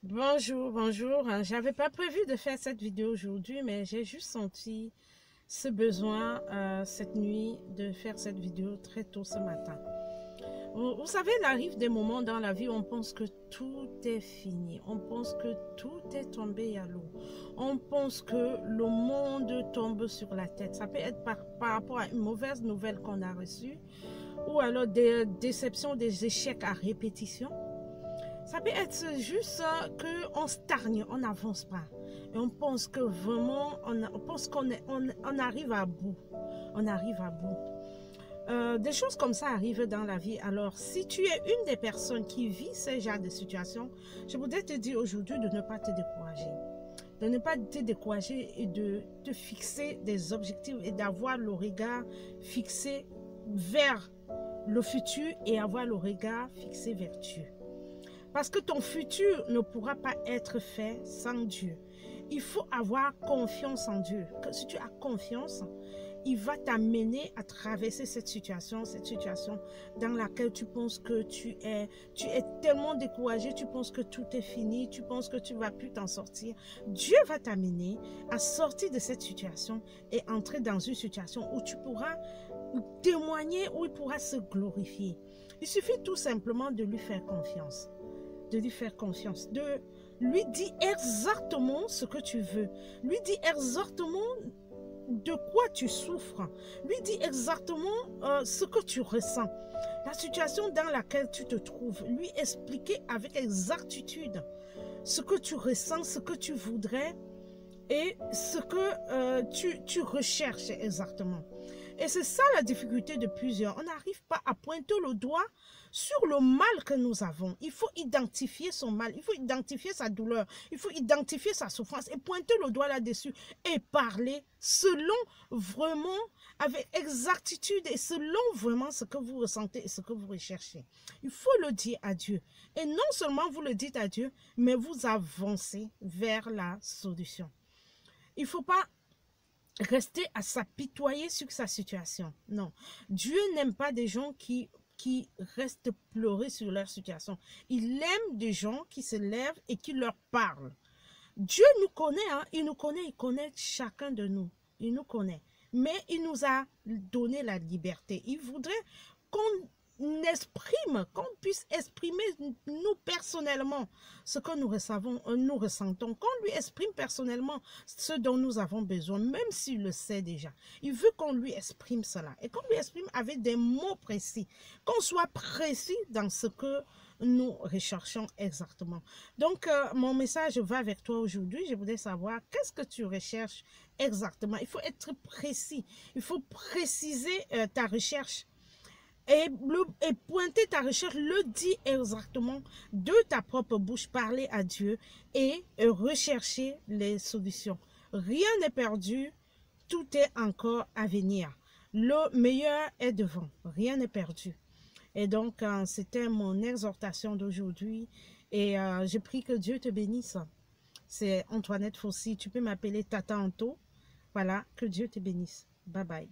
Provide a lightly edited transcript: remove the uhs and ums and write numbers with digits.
Bonjour, bonjour. J'avais pas prévu de faire cette vidéo aujourd'hui, mais j'ai juste senti ce besoin cette nuit de faire cette vidéo très tôt ce matin. Vous savez, il arrive des moments dans la vie où on pense que tout est fini. On pense que tout est tombé à l'eau. On pense que le monde tombe sur la tête. Ça peut être par rapport à une mauvaise nouvelle qu'on a reçue ou alors des déceptions, des échecs à répétition. Ça peut être juste qu'on stagne, on n'avance pas. Et on pense que vraiment, on pense on arrive à bout. On arrive à bout. Des choses comme ça arrivent dans la vie. Alors, si tu es une des personnes qui vit ce genre de situation, je voudrais te dire aujourd'hui de ne pas te décourager. De ne pas te décourager et de te fixer des objectifs et d'avoir le regard fixé vers le futur et avoir le regard fixé vers Dieu. Parce que ton futur ne pourra pas être fait sans Dieu. Il faut avoir confiance en Dieu. Si tu as confiance, il va t'amener à traverser cette situation dans laquelle tu penses que tu es tellement découragé, tu penses que tout est fini, tu penses que tu ne vas plus t'en sortir. Dieu va t'amener à sortir de cette situation et entrer dans une situation où tu pourras témoigner, où il pourra se glorifier. Il suffit tout simplement de lui faire confiance. De lui faire confiance, de lui dire exactement ce que tu veux, lui dire exactement de quoi tu souffres, lui dire exactement ce que tu ressens, la situation dans laquelle tu te trouves, lui expliquer avec exactitude ce que tu ressens, ce que tu voudrais et ce que tu recherches exactement. Et c'est ça la difficulté de plusieurs. On n'arrive pas à pointer le doigt sur le mal que nous avons. Il faut identifier son mal, il faut identifier sa douleur, il faut identifier sa souffrance et pointer le doigt là-dessus et parler selon vraiment, avec exactitude et selon vraiment ce que vous ressentez et ce que vous recherchez. Il faut le dire à Dieu. Et non seulement vous le dites à Dieu, mais vous avancez vers la solution. Il ne faut pas rester à s'apitoyer sur sa situation. Non. Dieu n'aime pas des gens qui restent pleurer sur leur situation. Il aime des gens qui se lèvent et qui leur parlent. Dieu nous connaît, hein? Il connaît chacun de nous. Il nous connaît. Mais il nous a donné la liberté. Il voudrait qu'on qu'on puisse exprimer nous personnellement ce que nous ressentons, qu'on lui exprime personnellement ce dont nous avons besoin, même s'il le sait déjà. Il veut qu'on lui exprime cela et qu'on lui exprime avec des mots précis, qu'on soit précis dans ce que nous recherchons exactement. Donc, mon message va vers toi aujourd'hui. Je voudrais savoir qu'est-ce que tu recherches exactement. Il faut être précis. Il faut préciser ta recherche. Et pointer ta recherche, le dit exactement de ta propre bouche, parler à Dieu et rechercher les solutions. Rien n'est perdu, tout est encore à venir. Le meilleur est devant, rien n'est perdu. Et donc, c'était mon exhortation d'aujourd'hui et je prie que Dieu te bénisse. C'est Antoinette Fossi, tu peux m'appeler Tata Anto. Voilà, que Dieu te bénisse. Bye bye.